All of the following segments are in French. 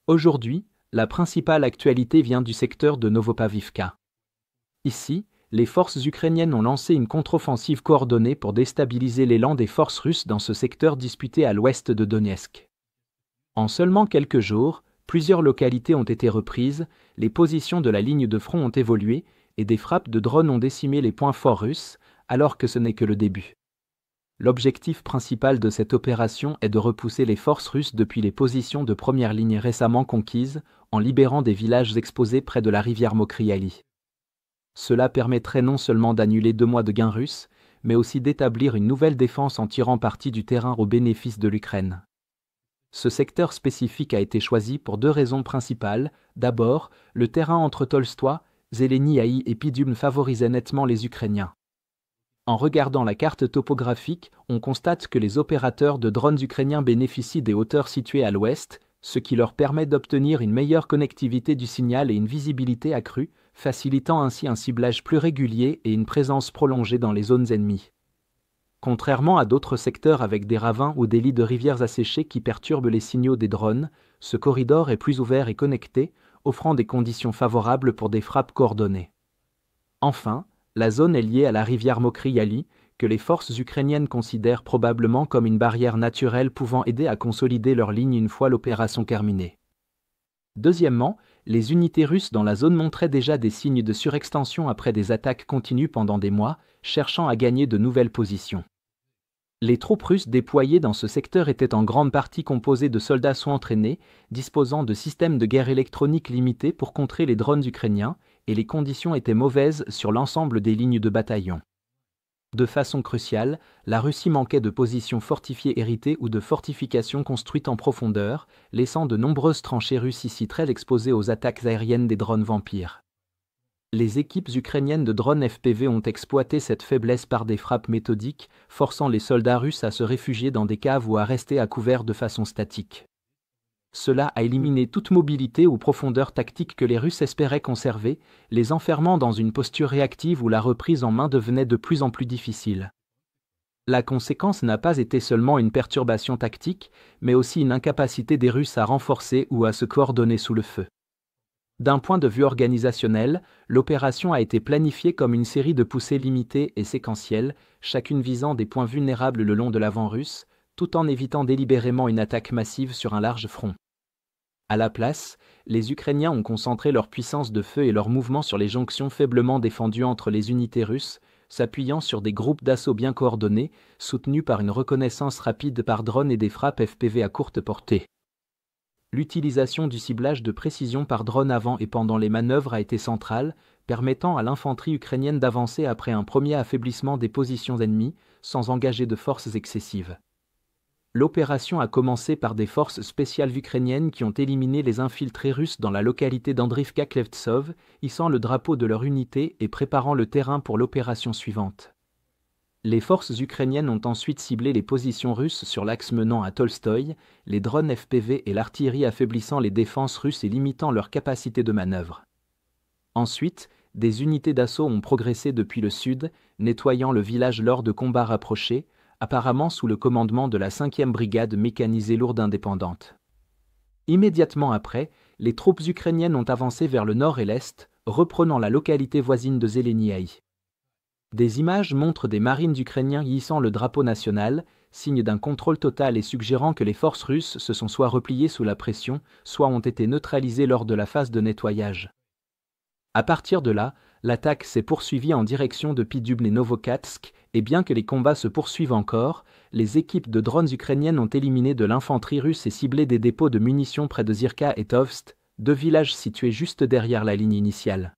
Aujourd'hui, la principale actualité vient du secteur de Novopavivka. Ici, les forces ukrainiennes ont lancé une contre-offensive coordonnée pour déstabiliser l'élan des forces russes dans ce secteur disputé à l'ouest de Donetsk. En seulement quelques jours, plusieurs localités ont été reprises, les positions de la ligne de front ont évolué et des frappes de drones ont décimé les points forts russes, alors que ce n'est que le début. L'objectif principal de cette opération est de repousser les forces russes depuis les positions de première ligne récemment conquises, en libérant des villages exposés près de la rivière Mokryali. Cela permettrait non seulement d'annuler 2 mois de gains russes, mais aussi d'établir une nouvelle défense en tirant parti du terrain au bénéfice de l'Ukraine. Ce secteur spécifique a été choisi pour 2 raisons principales. D'abord, le terrain entre Tolstoï, Zeleniaï et Pidium favorisait nettement les Ukrainiens. En regardant la carte topographique, on constate que les opérateurs de drones ukrainiens bénéficient des hauteurs situées à l'ouest, ce qui leur permet d'obtenir une meilleure connectivité du signal et une visibilité accrue, facilitant ainsi un ciblage plus régulier et une présence prolongée dans les zones ennemies. Contrairement à d'autres secteurs avec des ravins ou des lits de rivières asséchés qui perturbent les signaux des drones, ce corridor est plus ouvert et connecté, offrant des conditions favorables pour des frappes coordonnées. Enfin, la zone est liée à la rivière Mokryali, que les forces ukrainiennes considèrent probablement comme une barrière naturelle pouvant aider à consolider leur ligne une fois l'opération terminée. Deuxièmement, les unités russes dans la zone montraient déjà des signes de surextension après des attaques continues pendant des mois, cherchant à gagner de nouvelles positions. Les troupes russes déployées dans ce secteur étaient en grande partie composées de soldats sous-entraînés, disposant de systèmes de guerre électronique limités pour contrer les drones ukrainiens, et les conditions étaient mauvaises sur l'ensemble des lignes de bataillon. De façon cruciale, la Russie manquait de positions fortifiées héritées ou de fortifications construites en profondeur, laissant de nombreuses tranchées russes ici très exposées aux attaques aériennes des drones vampires. Les équipes ukrainiennes de drones FPV ont exploité cette faiblesse par des frappes méthodiques, forçant les soldats russes à se réfugier dans des caves ou à rester à couvert de façon statique. Cela a éliminé toute mobilité ou profondeur tactique que les Russes espéraient conserver, les enfermant dans une posture réactive où la reprise en main devenait de plus en plus difficile. La conséquence n'a pas été seulement une perturbation tactique, mais aussi une incapacité des Russes à renforcer ou à se coordonner sous le feu. D'un point de vue organisationnel, l'opération a été planifiée comme une série de poussées limitées et séquentielles, chacune visant des points vulnérables le long de l'avant russe, tout en évitant délibérément une attaque massive sur un large front. À la place, les Ukrainiens ont concentré leur puissance de feu et leurs mouvements sur les jonctions faiblement défendues entre les unités russes, s'appuyant sur des groupes d'assaut bien coordonnés, soutenus par une reconnaissance rapide par drone et des frappes FPV à courte portée. L'utilisation du ciblage de précision par drone avant et pendant les manœuvres a été centrale, permettant à l'infanterie ukrainienne d'avancer après un premier affaiblissement des positions ennemies, sans engager de forces excessives. L'opération a commencé par des forces spéciales ukrainiennes qui ont éliminé les infiltrés russes dans la localité d'Andrivka-Klevtsov, hissant le drapeau de leur unité et préparant le terrain pour l'opération suivante. Les forces ukrainiennes ont ensuite ciblé les positions russes sur l'axe menant à Tolstoï, les drones FPV et l'artillerie affaiblissant les défenses russes et limitant leur capacité de manœuvre. Ensuite, des unités d'assaut ont progressé depuis le sud, nettoyant le village lors de combats rapprochés, apparemment sous le commandement de la 5e brigade mécanisée lourde indépendante. Immédiatement après, les troupes ukrainiennes ont avancé vers le nord et l'est, reprenant la localité voisine de Zeleniaï. Des images montrent des marines ukrainiens hissant le drapeau national, signe d'un contrôle total et suggérant que les forces russes se sont soit repliées sous la pression, soit ont été neutralisées lors de la phase de nettoyage. À partir de là, l'attaque s'est poursuivie en direction de Pidium et Novokatsk, et bien que les combats se poursuivent encore, les équipes de drones ukrainiennes ont éliminé de l'infanterie russe et ciblé des dépôts de munitions près de Zirka et Tovst, 2 villages situés juste derrière la ligne initiale.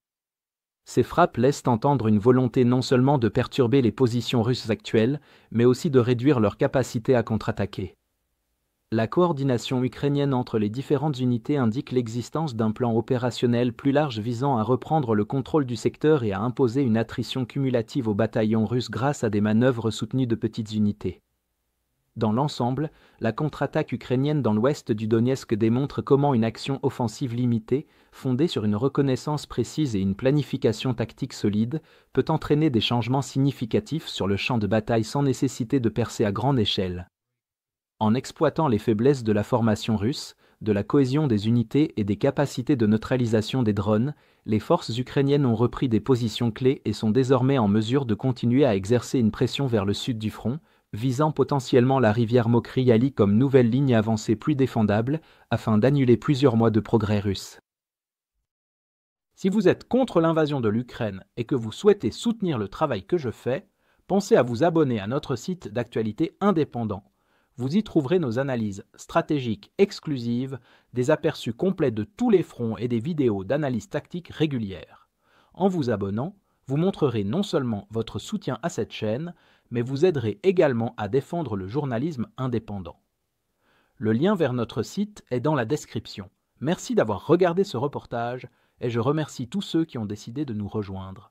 Ces frappes laissent entendre une volonté non seulement de perturber les positions russes actuelles, mais aussi de réduire leur capacité à contre-attaquer. La coordination ukrainienne entre les différentes unités indique l'existence d'un plan opérationnel plus large visant à reprendre le contrôle du secteur et à imposer une attrition cumulative aux bataillons russes grâce à des manœuvres soutenues de petites unités. Dans l'ensemble, la contre-attaque ukrainienne dans l'ouest du Donetsk démontre comment une action offensive limitée, fondée sur une reconnaissance précise et une planification tactique solide, peut entraîner des changements significatifs sur le champ de bataille sans nécessité de percer à grande échelle. En exploitant les faiblesses de la formation russe, de la cohésion des unités et des capacités de neutralisation des drones, les forces ukrainiennes ont repris des positions clés et sont désormais en mesure de continuer à exercer une pression vers le sud du front, visant potentiellement la rivière Mokry-Yaly comme nouvelle ligne avancée plus défendable, afin d'annuler plusieurs mois de progrès russes. Si vous êtes contre l'invasion de l'Ukraine et que vous souhaitez soutenir le travail que je fais, pensez à vous abonner à notre site d'actualité indépendant. Vous y trouverez nos analyses stratégiques exclusives, des aperçus complets de tous les fronts et des vidéos d'analyse tactique régulières. En vous abonnant, vous montrerez non seulement votre soutien à cette chaîne, mais vous aiderez également à défendre le journalisme indépendant. Le lien vers notre site est dans la description. Merci d'avoir regardé ce reportage et je remercie tous ceux qui ont décidé de nous rejoindre.